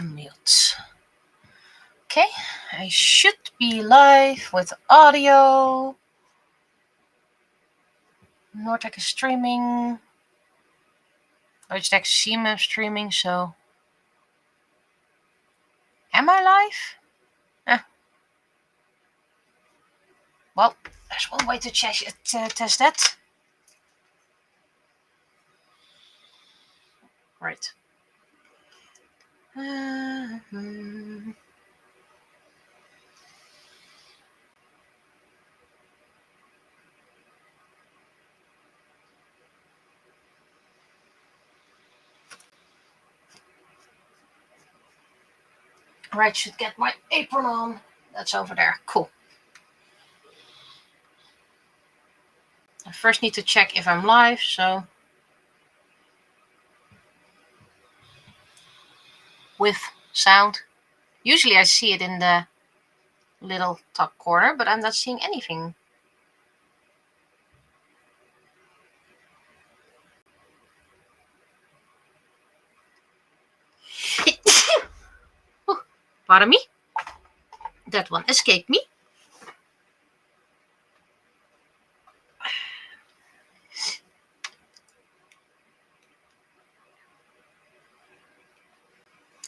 unmute. Okay, I should be live with audio. Noortec is streaming. Logitech CMM streaming, so... Am I live? Well, there's one way to test that. Right. Right, should get my apron on. That's over there. Cool. I first need to check if I'm live, so... With sound. Usually I see it in the little top corner, but I'm not seeing anything. Pardon me? That one escaped me.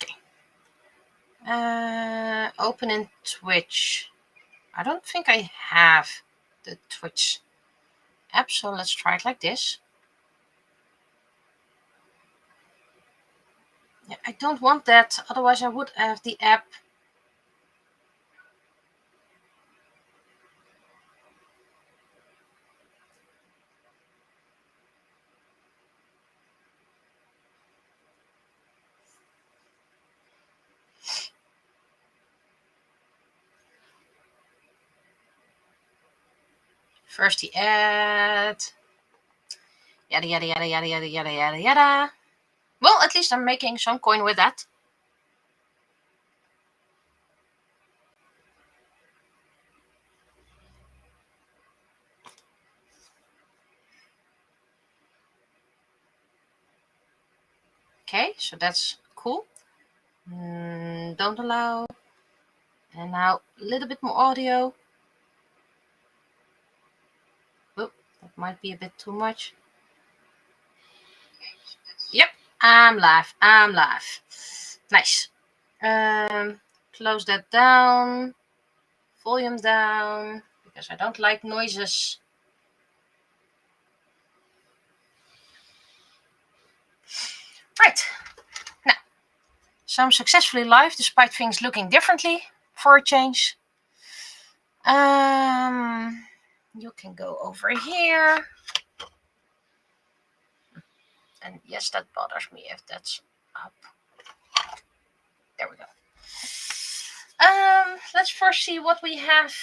Okay. Open in Twitch. I don't think I have the Twitch app, so let's try it like this. Yeah, I don't want that, otherwise I would have the app. First the ad. Yada yada yada yada yada yada yada yada. Well, at least I'm making some coin with that. Okay, so that's cool. Don't allow. And now a little bit more audio. Oh, that might be a bit too much. Yep, I'm live. Nice. Close that down. Volume down, because I don't like noises. Right. Now, so I'm successfully live despite things looking differently for a change. You can go over here. And yes, that bothers me if that's up. There we go. Let's first see what we have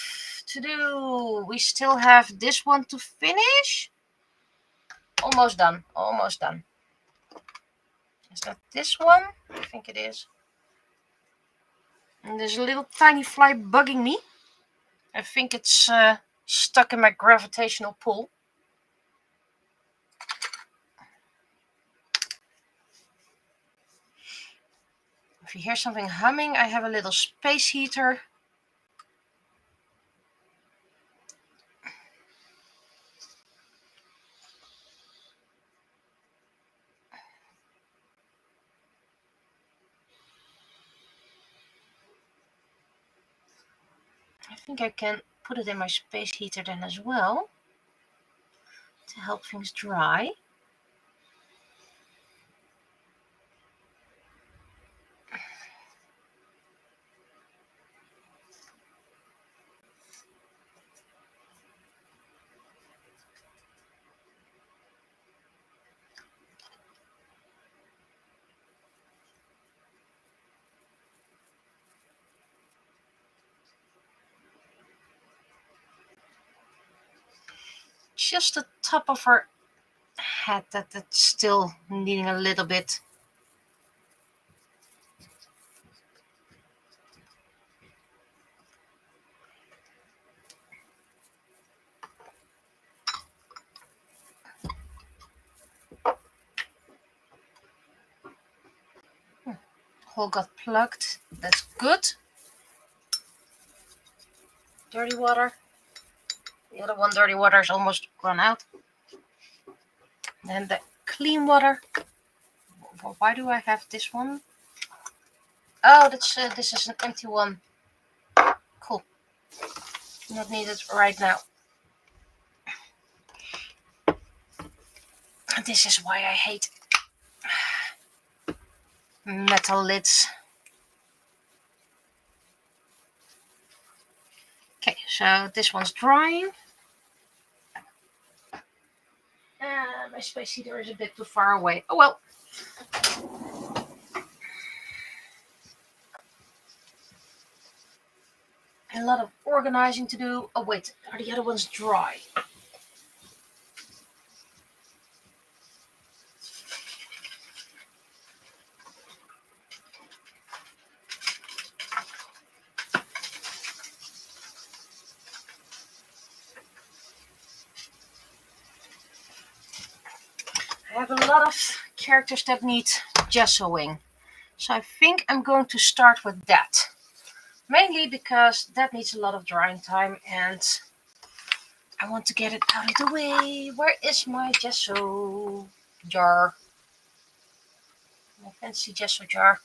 to do. We still have this one to finish. Almost done. Is that this one? I think it is. And there's a little tiny fly bugging me. I think it's stuck in my gravitational pull. If you hear something humming, I have a little space heater. I think I can put it in my space heater then as well to help things dry. Just the top of her head that's still needing a little bit. hole got plugged. That's good. Dirty water. The other one, dirty water, is almost run out. Then the clean water. Why do I have this one? Oh, that's this is an empty one. Cool. Not needed right now. This is why I hate metal lids. Okay, so this one's drying. My space heater is a bit too far away. Oh well. A lot of organizing to do. Oh wait, are the other ones dry? I have a lot of characters that need gessoing. So I think I'm going to start with that. Mainly because that needs a lot of drying time and I want to get it out of the way. Where is my gesso jar? My fancy gesso jar.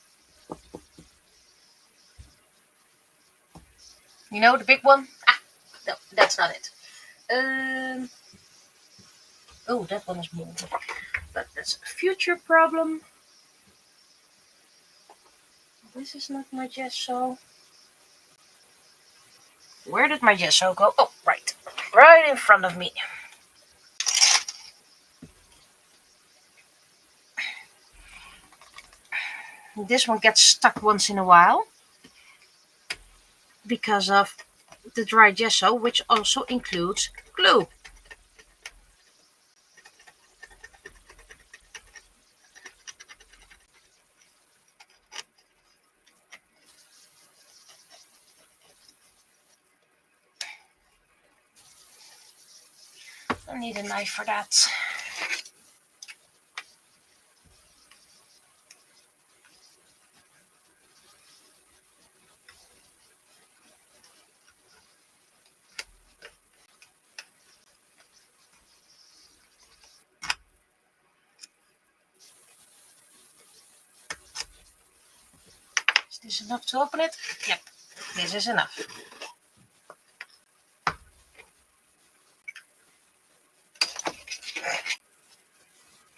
You know, the big one? Ah, no, that's not it. Oh, that one is molded. But that's a future problem. This is not my gesso. Where did my gesso go? Oh, right. Right in front of me. This one gets stuck once in a while because of the dry gesso, which also includes glue. I need a knife for that. Is this enough to open it? Yep, this is enough.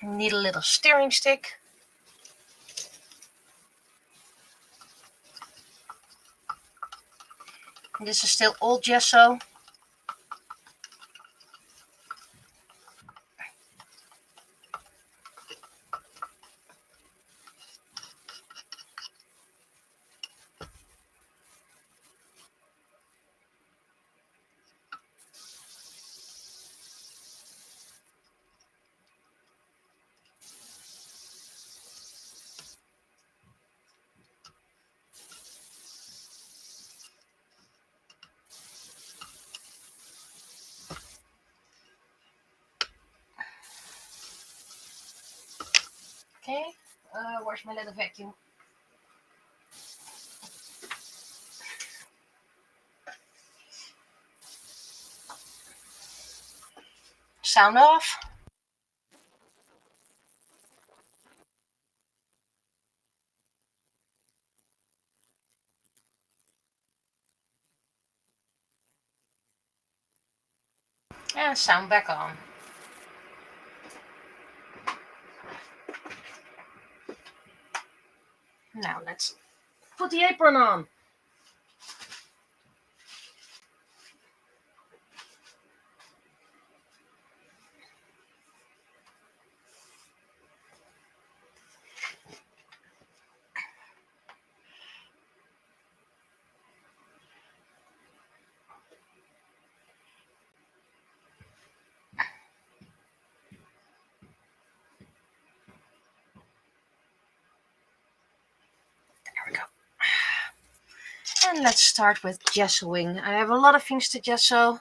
Need a little steering stick. This is still old gesso. Okay, where's my little vacuum? Sound off. And sound back on. Now let's put the apron on. There we go. And let's start with gessoing. I have a lot of things to gesso.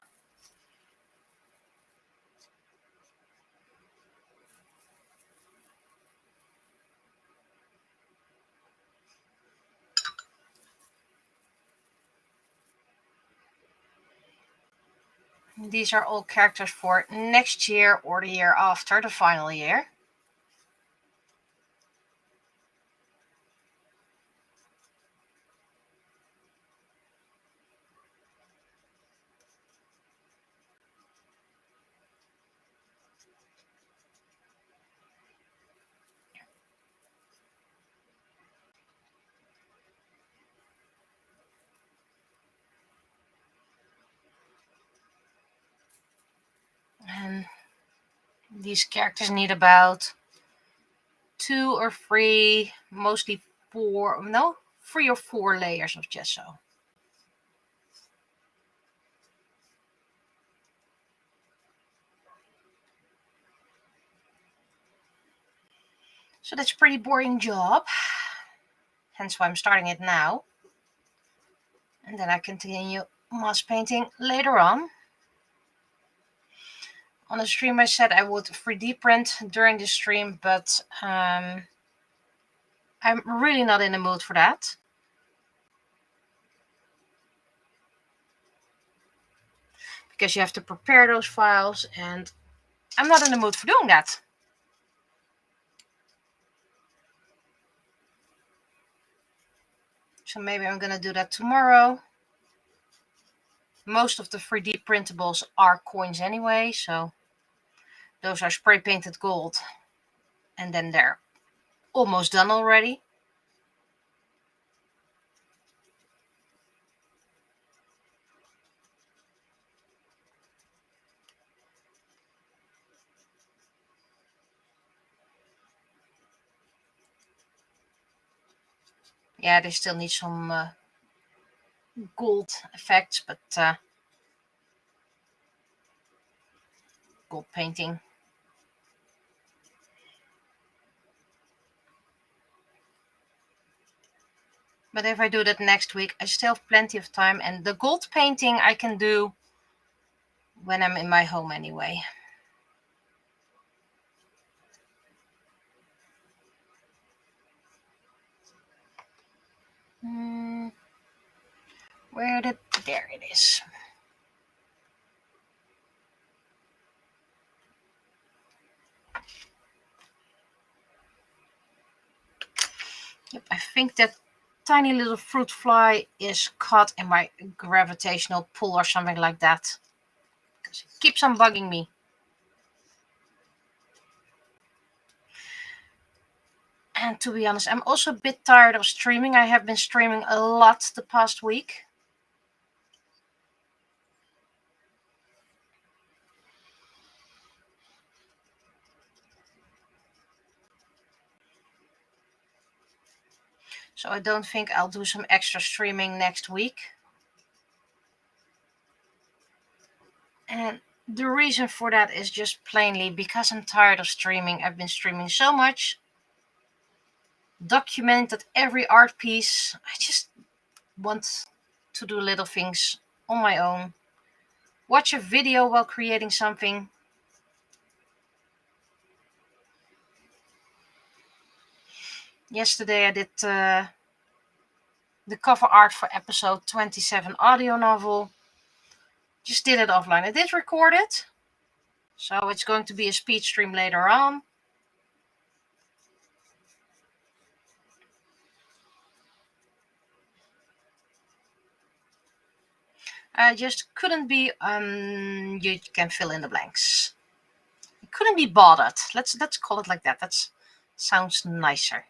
These are all characters for next year or the year after, the final year. And these characters need about 2 or 3, mostly 4, no, 3 or 4 layers of gesso. So that's a pretty boring job. Hence why I'm starting it now. And then I continue mass painting later on. On the stream I said I would 3D print during the stream, but I'm really not in the mood for that. Because you have to prepare those files and I'm not in the mood for doing that. So maybe I'm gonna do that tomorrow. Most of the 3D printables are coins anyway, so those are spray painted gold. And then they're almost done already. Yeah, they still need some gold effects, but gold painting. But if I do that next week, I still have plenty of time. And the gold painting I can do when I'm in my home anyway. There it is. Yep, I think that tiny little fruit fly is caught in my gravitational pull or something like that. Because it keeps on bugging me. And to be honest, I'm also a bit tired of streaming. I have been streaming a lot the past week. So I don't think I'll do some extra streaming next week. And the reason for that is just plainly because I'm tired of streaming. I've been streaming so much, documented every art piece. I just want to do little things on my own. Watch a video while creating something. Yesterday I did the cover art for episode 27 audio novel. Just did it offline. I did record it, so it's going to be a speed stream later on. I just couldn't be, you can fill in the blanks. It couldn't be bothered. Let's call it like that. That sounds nicer.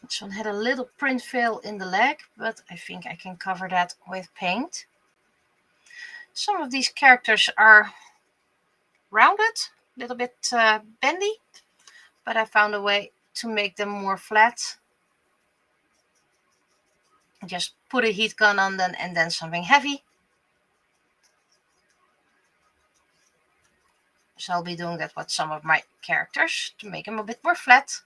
This one had a little print fail in the leg, but I think I can cover that with paint. Some of these characters are rounded, a little bit bendy, but I found a way to make them more flat. Just put a heat gun on them and then something heavy. So I'll be doing that with some of my characters to make them a bit more flat.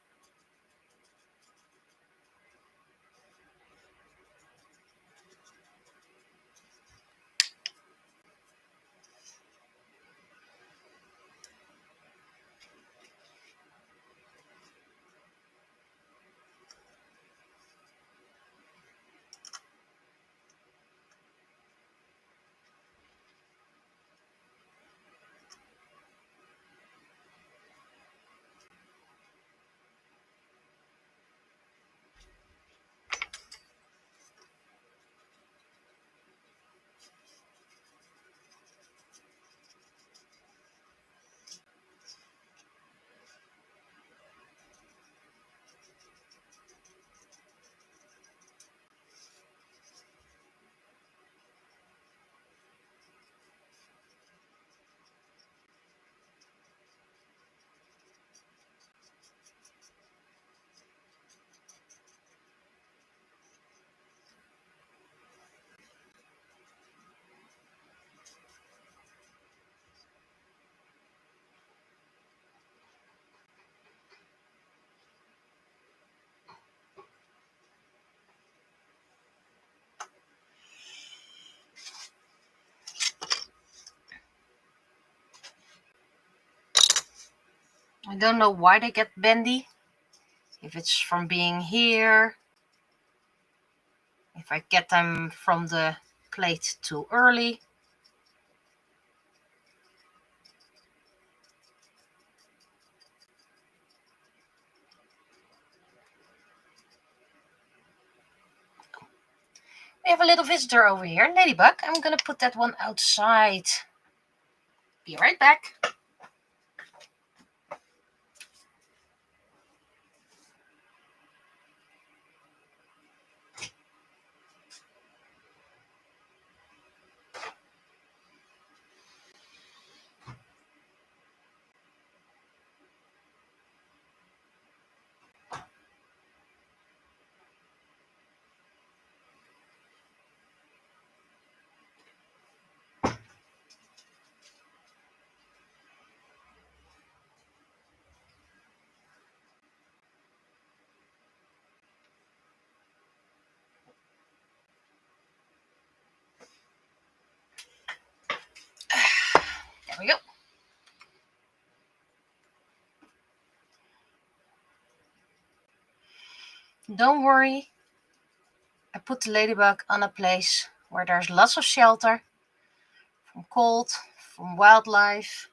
I don't know why they get bendy. If it's from being here, if I get them from the plate too early. We have a little visitor over here, Ladybug. I'm gonna put that one outside. Be right back. There we go. Don't worry. I put the ladybug on a place where there's lots of shelter from cold, from wildlife.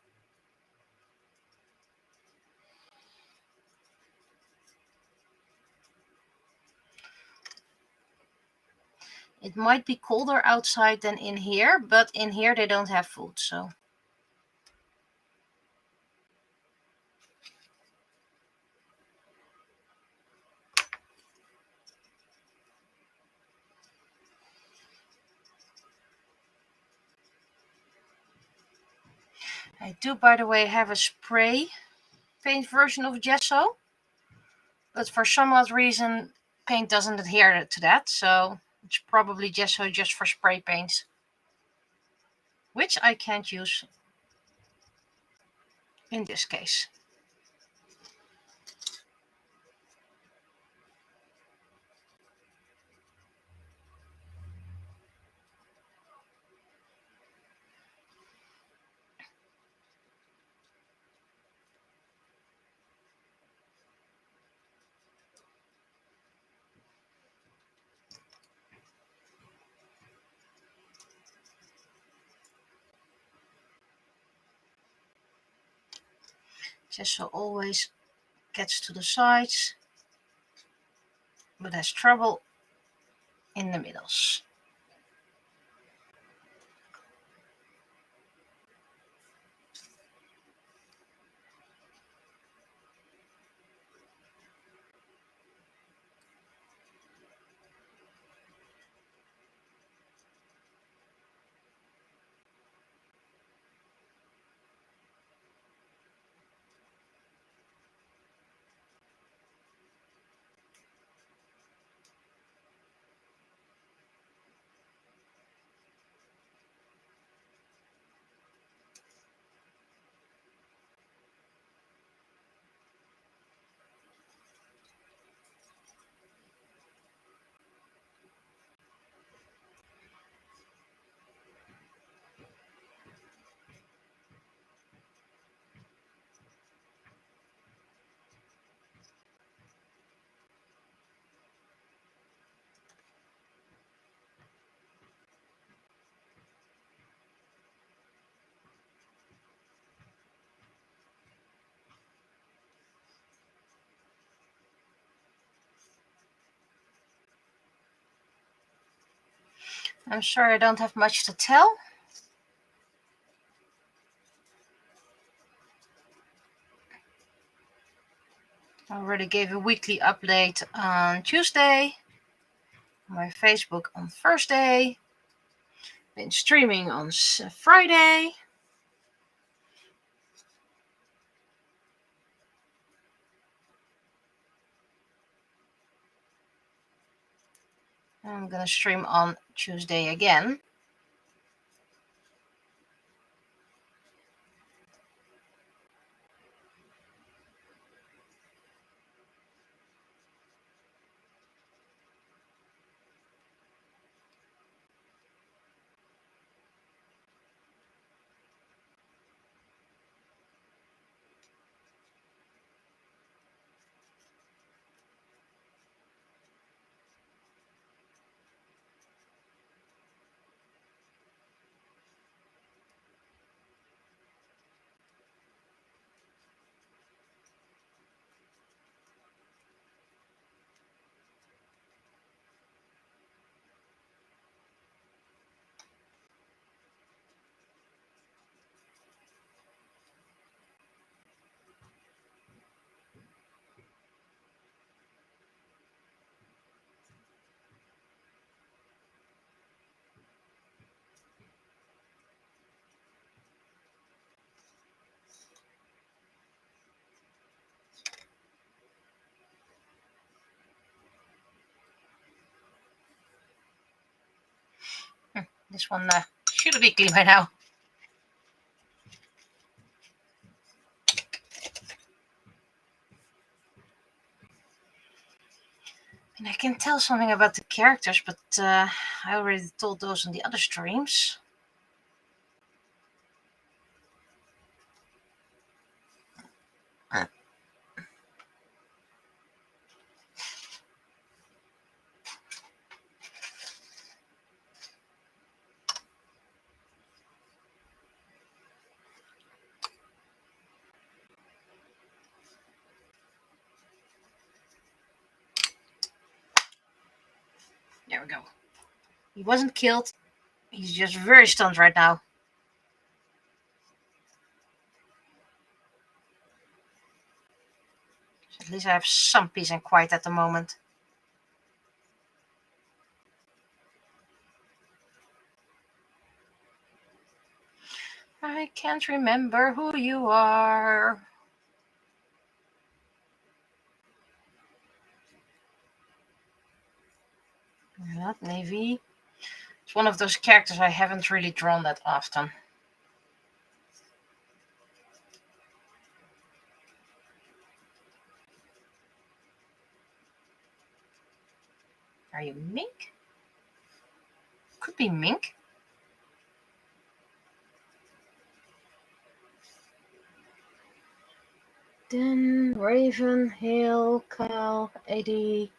It might be colder outside than in here, but in here they don't have food, so. I do, by the way, have a spray paint version of gesso, but for some odd reason, paint doesn't adhere to that, so it's probably gesso just for spray paints, which I can't use in this case. Gesso always gets to the sides, but has trouble in the middles. I'm sorry I don't have much to tell. I already gave a weekly update on Tuesday, my Facebook on Thursday, been streaming on Friday. I'm gonna stream on Tuesday again. This one should be clean by now. And I can tell something about the characters, but I already told those on the other streams. There we go. He wasn't killed. He's just very stunned right now. At least I have some peace and quiet at the moment. I can't remember who you are. Not Navy. It's one of those characters I haven't really drawn that often. Are you Mink? Could be Mink. Then Raven, Hale, Kyle, Eddie,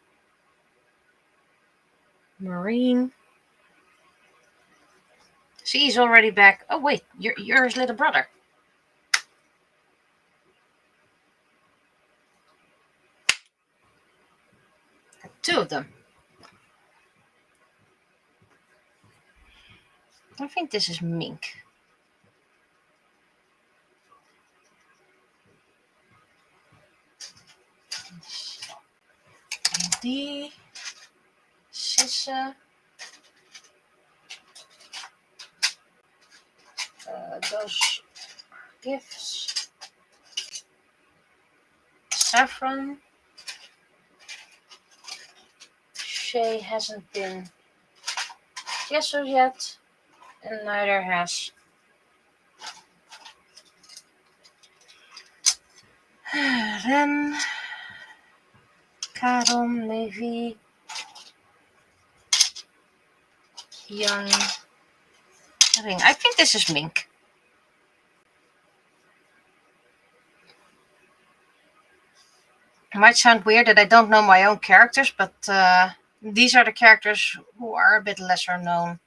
Marine. See, he's already back. Oh wait, you're his little brother. Two of them. I think this is Mink. D. Sissa. Those gifts. Saffron. Shay hasn't been Yeso yet, and neither has then Karom, Navy, Young, Ring. I think this is Mink. It might sound weird that I don't know my own characters, but these are the characters who are a bit lesser known.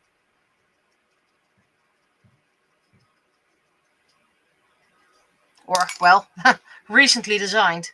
Or, well, recently designed.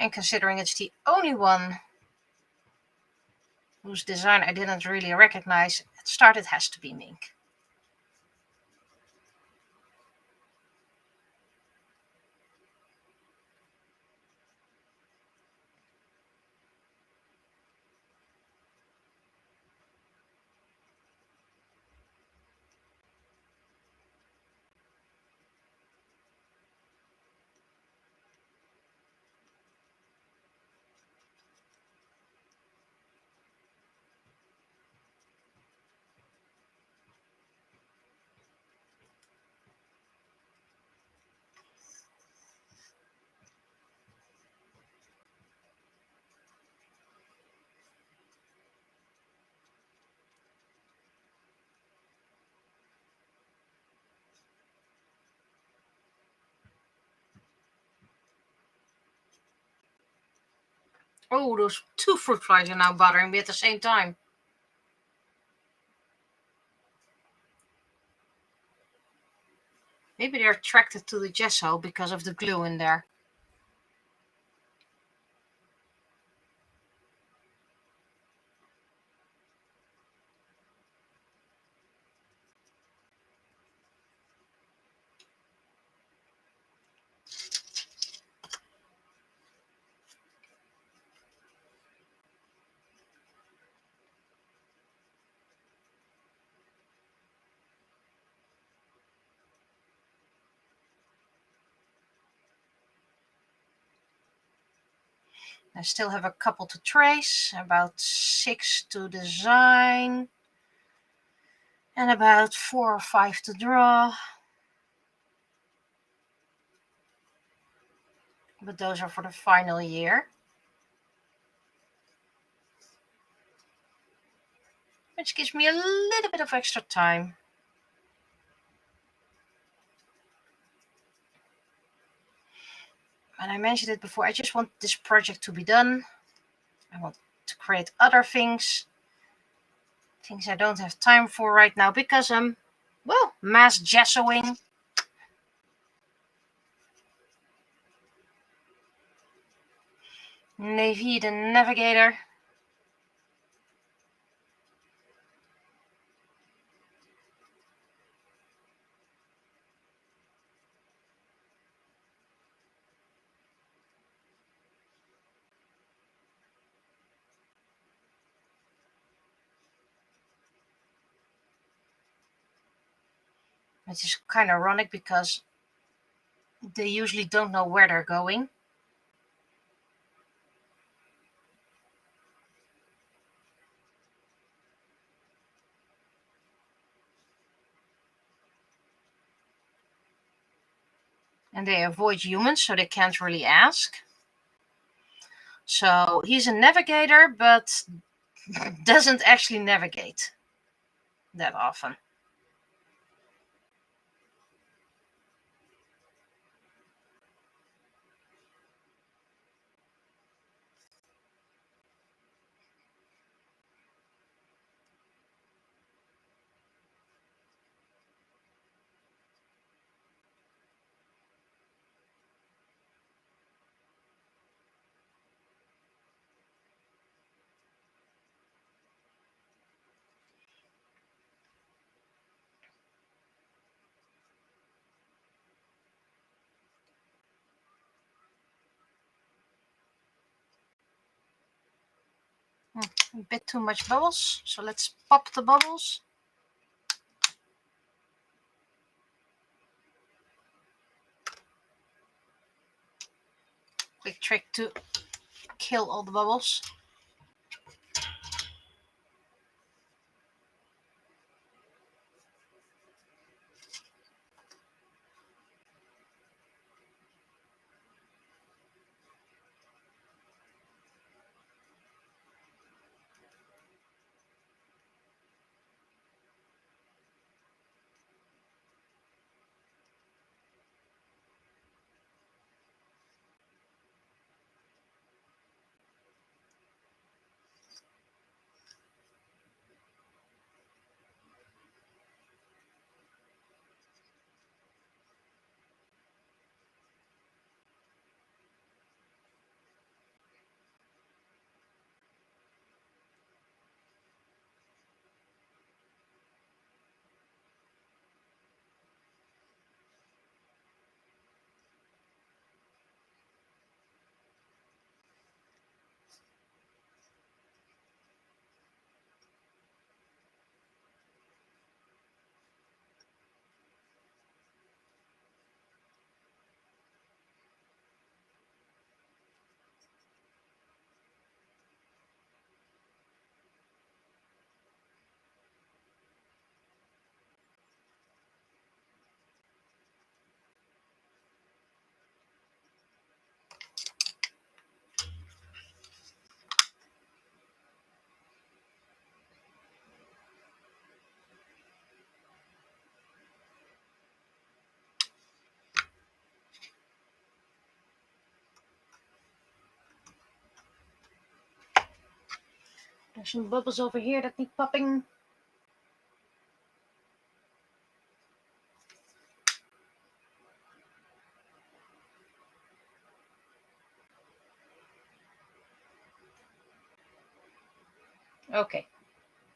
And considering it's the only one whose design I didn't really recognize, at the start it has to be Mink. Oh, those two fruit flies are now bothering me at the same time. Maybe they're attracted to the gesso because of the glue in there. I still have a couple to trace, about 6 to design, and about 4 or 5 to draw. But those are for the final year. Which gives me a little bit of extra time. And I mentioned it before, I just want this project to be done. I want to create other things I don't have time for right now because I'm, well, mass gessoing. Navy the Navigator. Which is kind of ironic because they usually don't know where they're going. And they avoid humans, so they can't really ask. So he's a navigator, but doesn't actually navigate that often. A bit too much bubbles, so let's pop the bubbles. Quick trick to kill all the bubbles. There's some bubbles over here that need popping. Okay,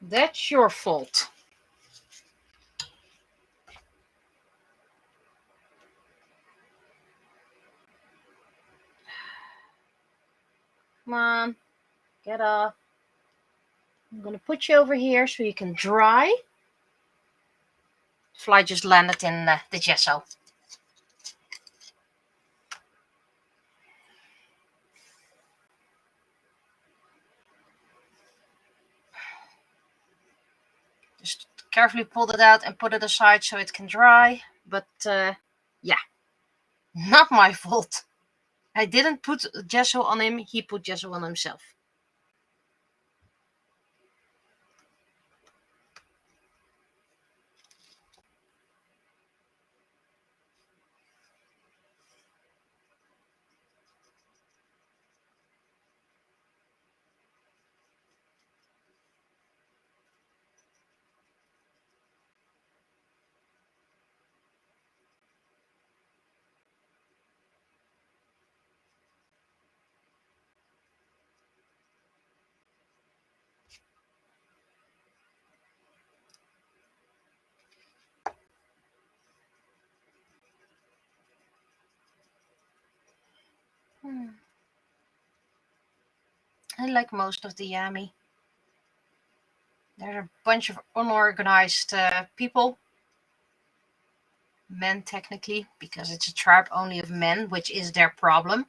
that's your fault. Come on, get up. I'm gonna put you over here so you can dry. Fly just landed in the gesso. Just carefully pulled it out and put it aside so it can dry. But yeah, not my fault. I didn't put gesso on him, he put gesso on himself. I like most of the Yami. They're a bunch of unorganized people. Men, technically, because it's a tribe only of men, which is their problem.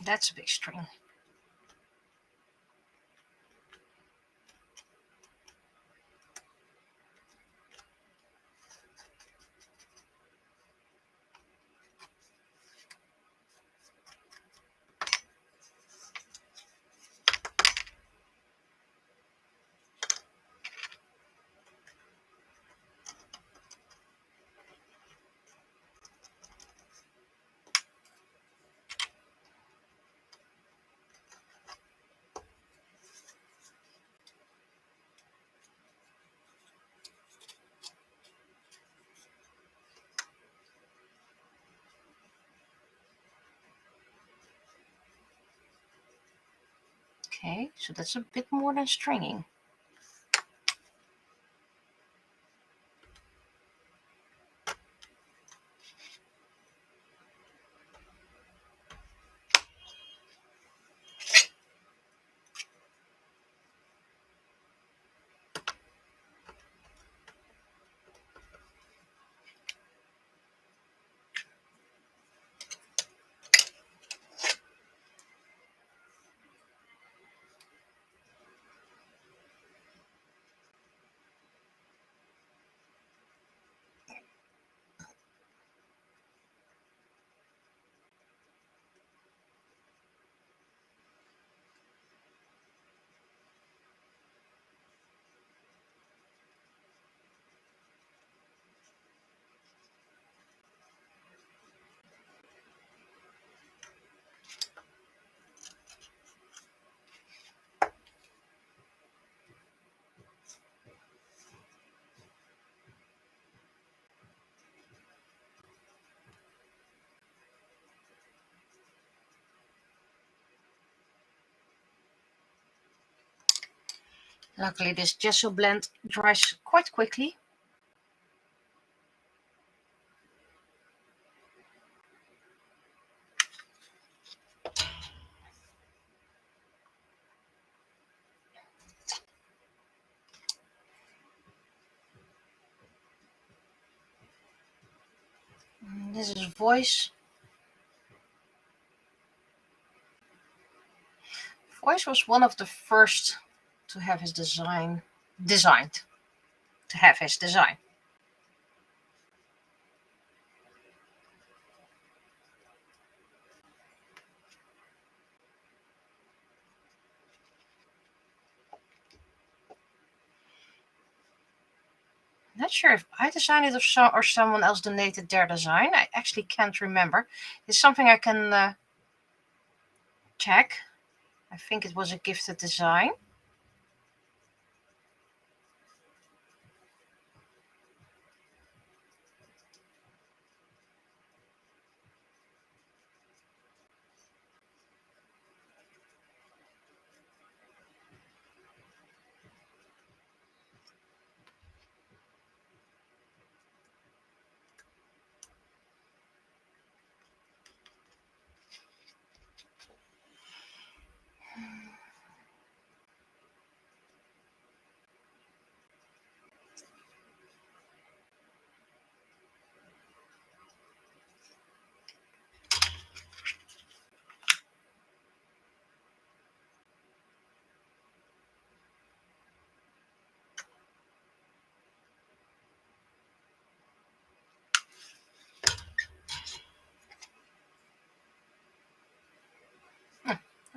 That's a big string. Okay, so that's a bit more than stringing. Luckily, this gesso blend dries quite quickly. This is Voice. Voice was one of the first to have his design designed. To have his design. Not sure if I designed it or someone else donated their design. I actually can't remember. It's something I can check. I think it was a gifted design.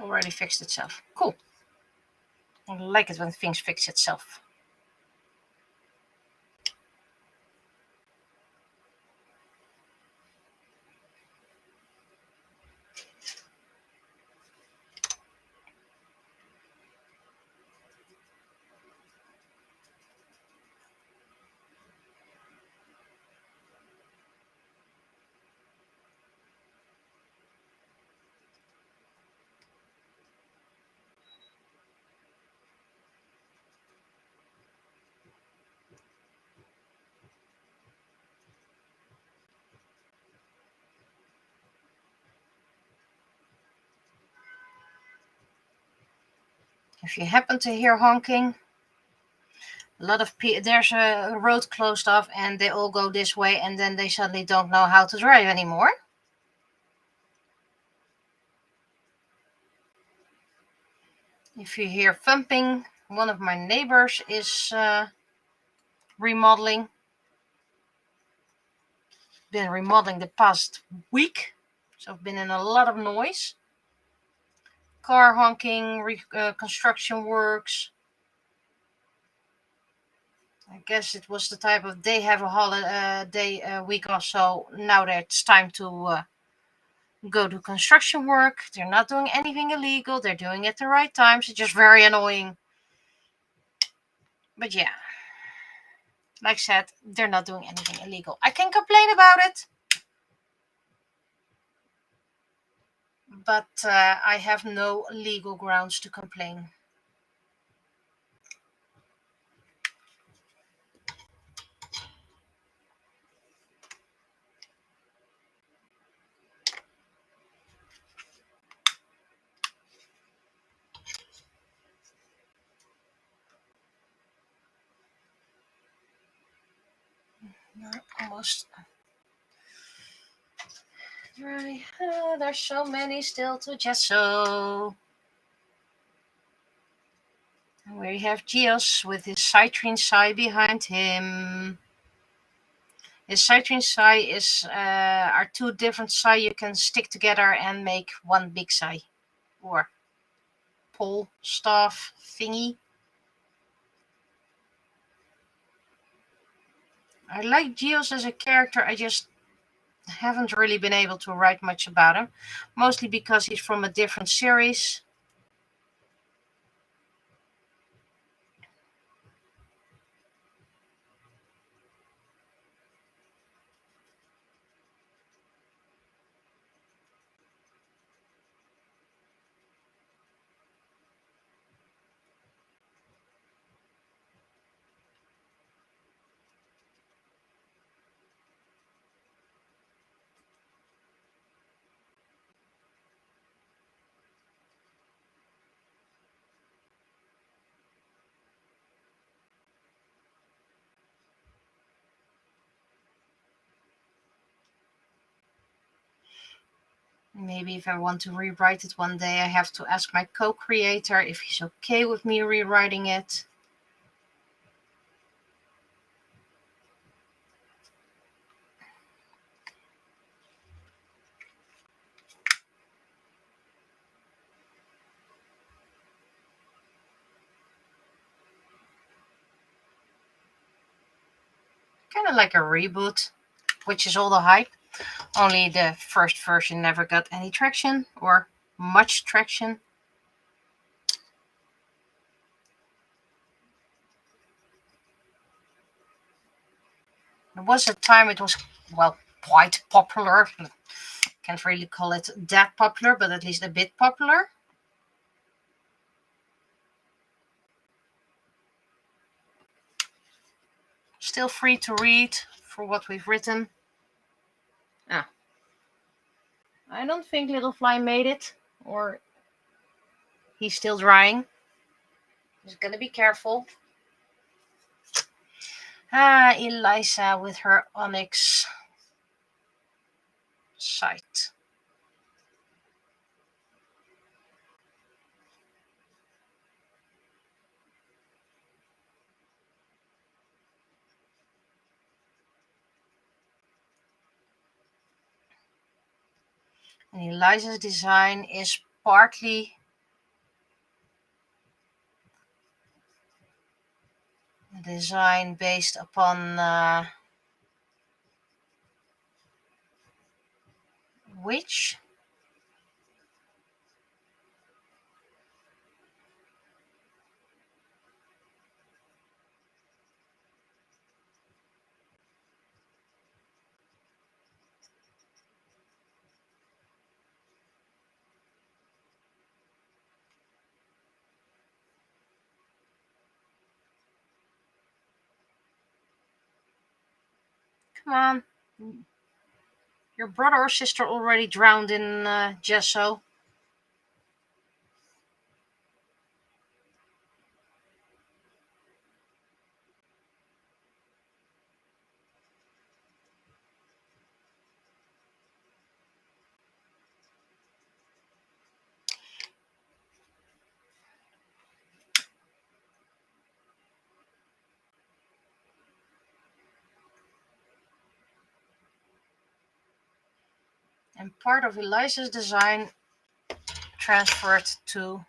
Already fixed itself. Cool. I like it when things fix itself. If you happen to hear honking, a lot of people, there's a road closed off and they all go this way and then they suddenly don't know how to drive anymore. If you hear thumping, one of my neighbors is remodeling. Been remodeling the past week, so I've been in a lot of noise. Car honking, construction works. I guess it was the type of they have a holiday week or so. Now that it's time to go to construction work. They're not doing anything illegal. They're doing it at the right times. It's just very annoying. But yeah, like I said, they're not doing anything illegal. I can complain about it, but I have no legal grounds to complain. Almost dry. There's so many still to gesso. And we have Geos with his citrine sai behind him. His citrine sai is are two different sai you can stick together and make one big sai or pole staff thingy. I like Geos as a character. I just haven't really been able to write much about him, mostly because he's from a different series. Maybe if I want to rewrite it one day, I have to ask my co-creator if he's okay with me rewriting it. Kind of like a reboot, which is all the hype. Only the first version never got any traction or much traction. There was a time it was, well, quite popular. Can't really call it that popular, but at least a bit popular. Still free to read for what we've written. Ah. I don't think Little Fly made it, or he's still drying. He's gonna be careful. Ah, Eliza with her onyx sight. And Eliza's design is partly design based upon which. Come on. Your brother or sister already drowned in gesso. And part of Eliza's design transferred to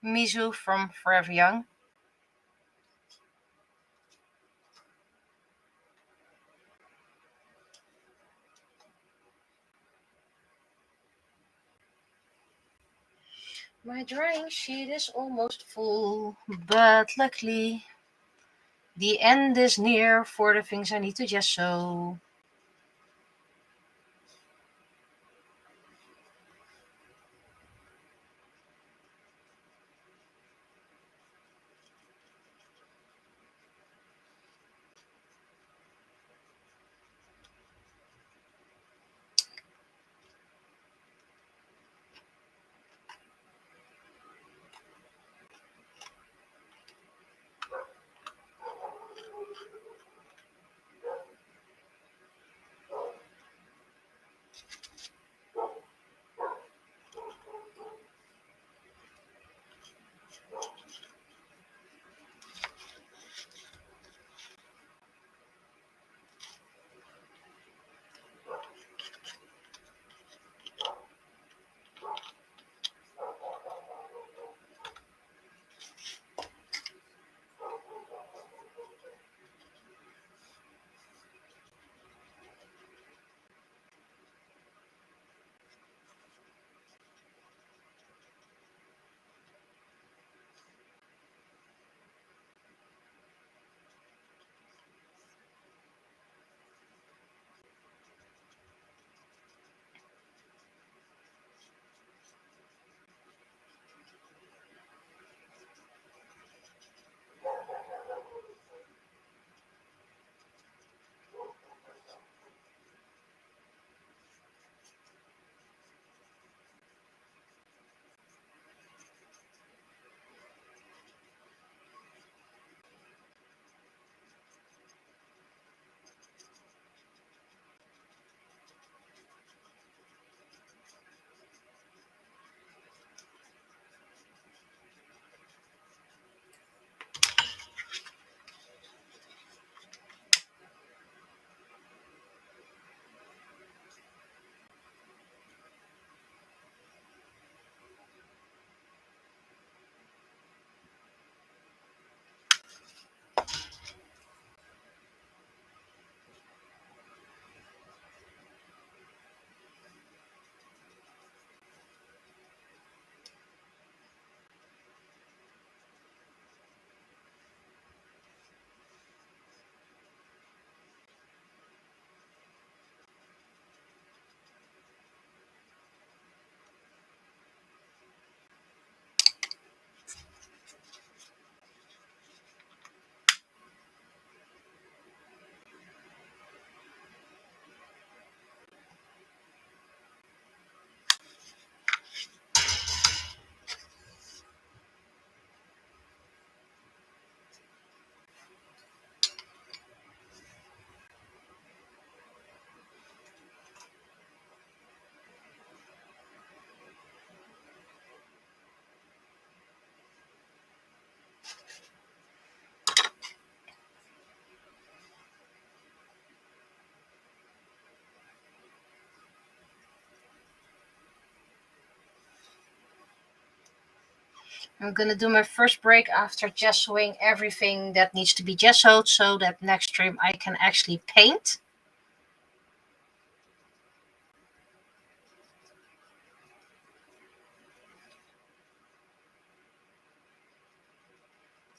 Mizu from Forever Young. My drawing sheet is almost full, but luckily the end is near for the things I need to gesso. I'm gonna do my first break after gessoing everything that needs to be gessoed so that next stream I can actually paint.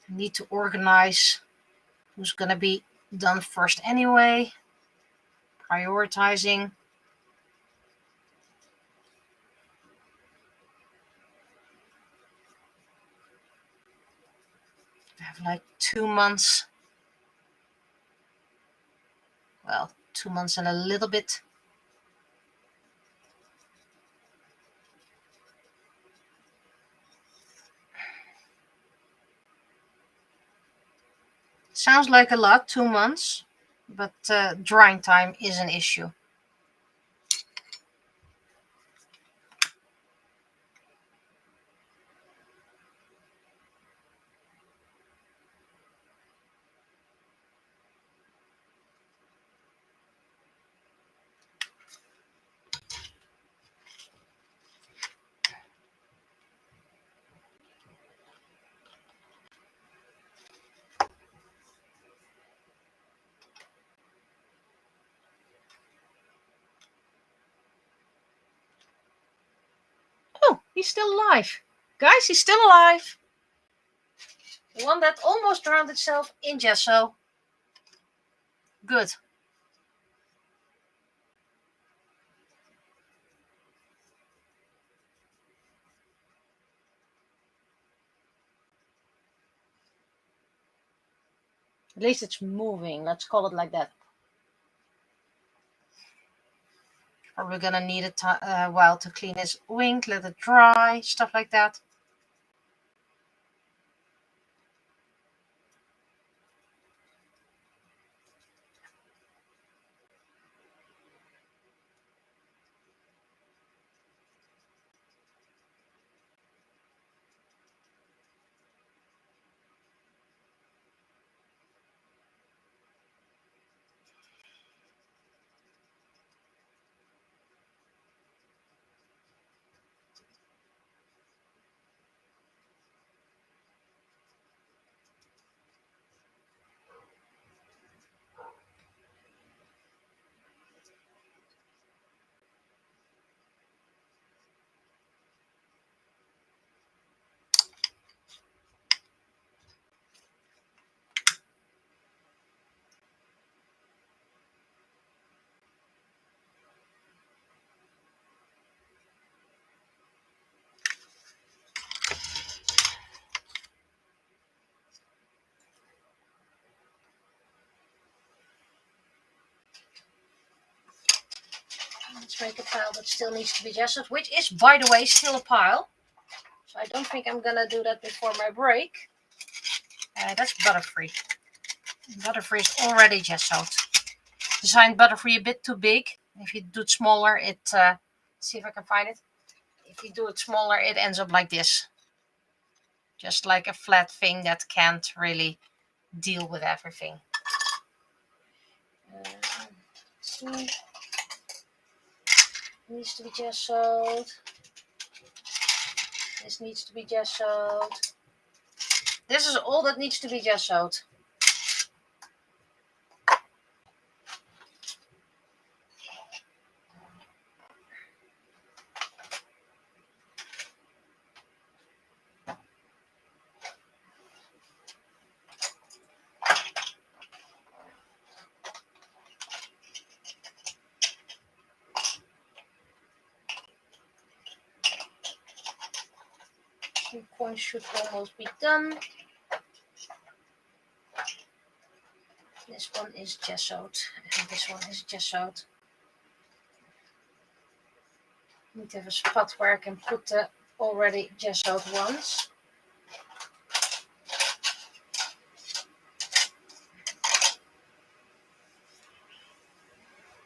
I need to organize who's gonna be done first anyway. Prioritizing. I have like 2 months. Well, 2 months and a little bit. Sounds like a lot, 2 months, but drying time is an issue. Oh, he's still alive. Guys, he's still alive. One that almost drowned itself in gesso. Good. At least it's moving. Let's call it like that. Probably gonna need a while to clean his wing, let it dry, stuff like that. Let's make a pile that still needs to be gessoed, which is, by the way, still a pile. So I don't think I'm gonna do that before my break. That's Butterfree. Butterfree is already gessoed. Designed Butterfree a bit too big. If you do it smaller, let's see if I can find it. If you do it smaller, it ends up like this. Just like a flat thing that can't really deal with everything. See. Needs to be gessoed. This needs to be gessoed. This is all that needs to be gessoed. Three points should almost be done. This one is gessoed, and this one is gessoed. Need to have a spot where I can put the already gessoed ones.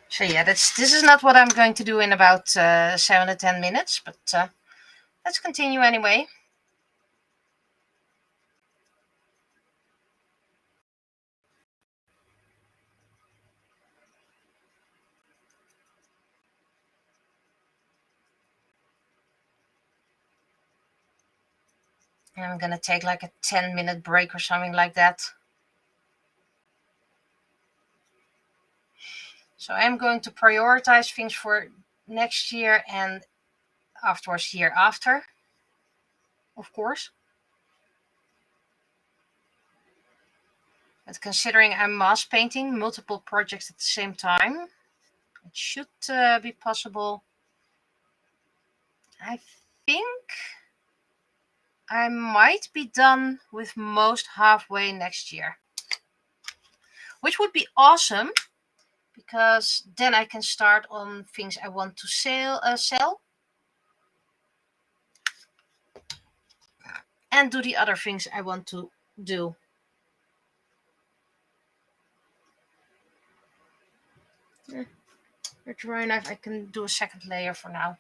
So yeah, this is not what I'm going to do in about 7 to 10 minutes, but let's continue anyway. And I'm gonna take like a 10-minute break or something like that. So I'm going to prioritize things for next year and afterwards year after, of course. But considering I'm mass painting multiple projects at the same time, it should be possible. I think I might be done with most halfway next year, which would be awesome because then I can start on things I want to sell and do the other things I want to do. A dry knife, I can do a second layer for now.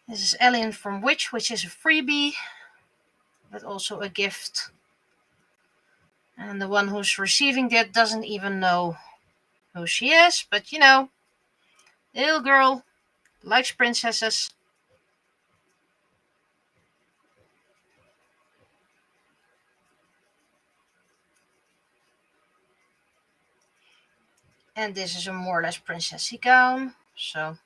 This is Alien from which is a freebie, but also a gift. And the one who's receiving that doesn't even know who she is, but you know, little girl likes princesses. And this is a more or less princessy gown, so.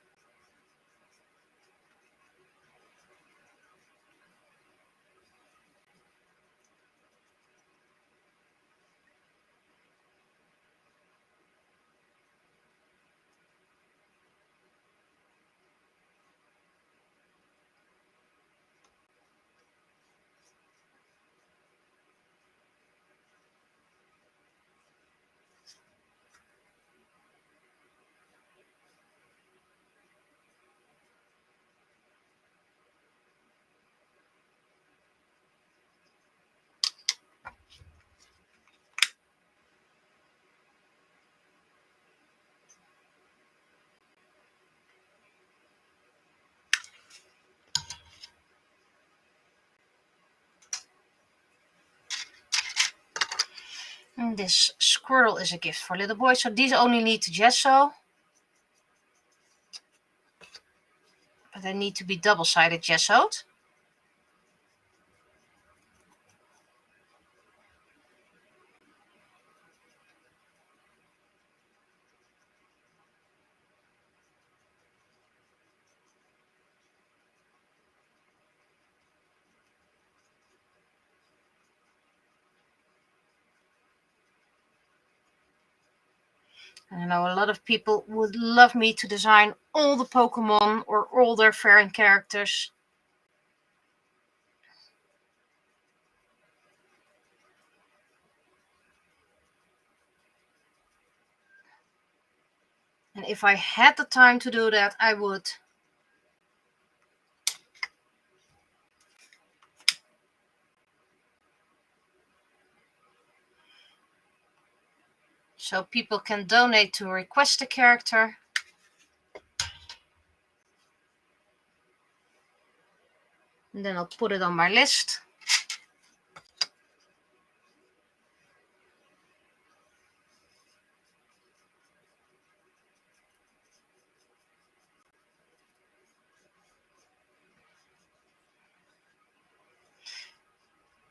And this squirrel is a gift for little boy, so these only need to gesso. But they need to be double-sided gessoed. And I know a lot of people would love me to design all the Pokemon or all their fairy characters. And if I had the time to do that, I would. So people can donate to request a character. And then I'll put it on my list.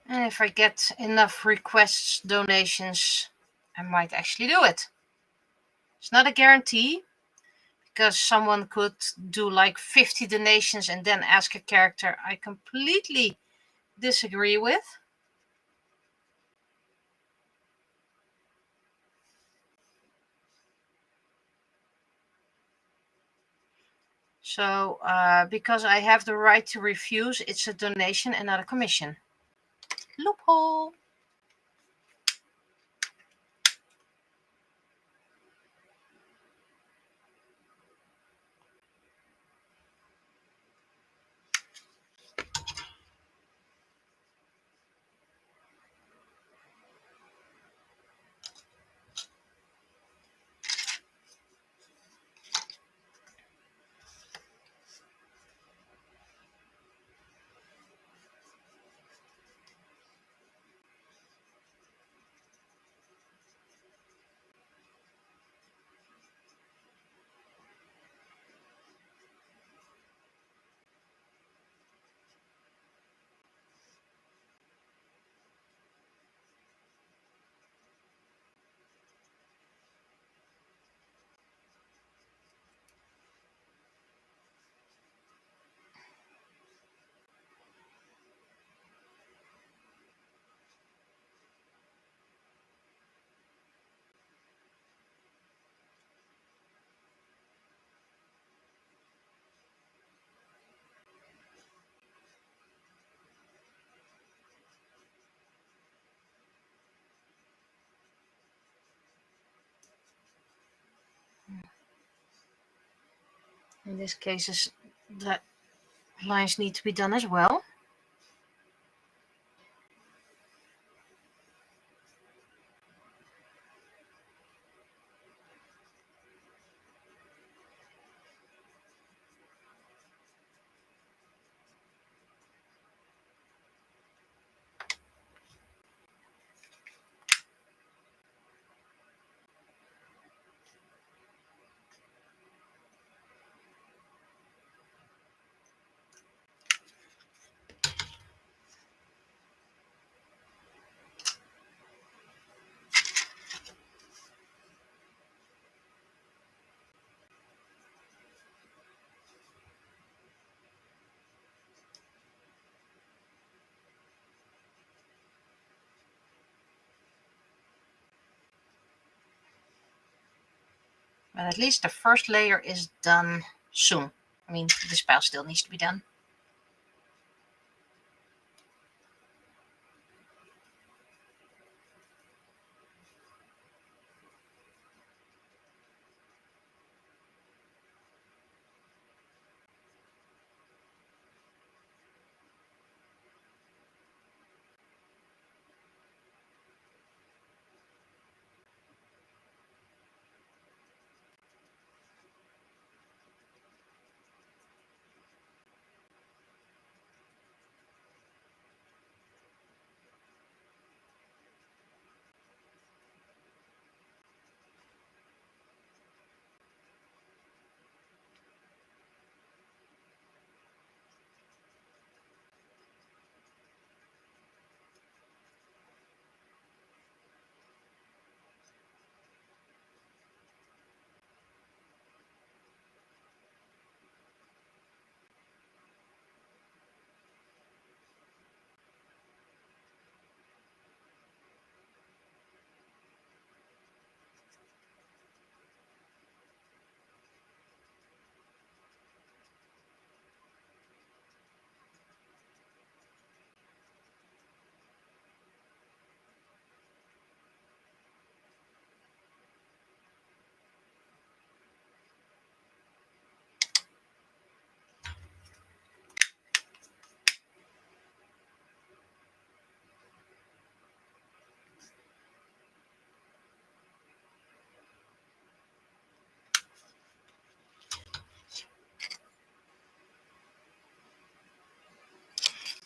And if I get enough requests, donations, I might actually do it. It's not a guarantee, because someone could do like 50 donations and then ask a character I completely disagree with. So because I have the right to refuse, it's a donation and not a commission. Loophole. In this case, the lines need to be done as well. But at least the first layer is done soon. I mean, the spell still needs to be done.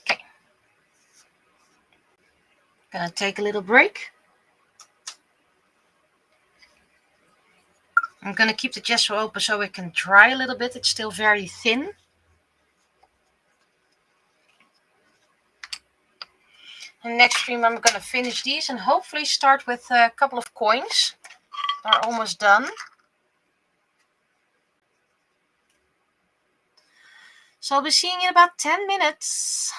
Okay. Gonna take a little break. I'm gonna keep the gesso open so it can dry a little bit. It's still very thin. And next stream I'm gonna finish these and hopefully start with a couple of coins. They're almost done. So I'll be seeing you in about 10 minutes.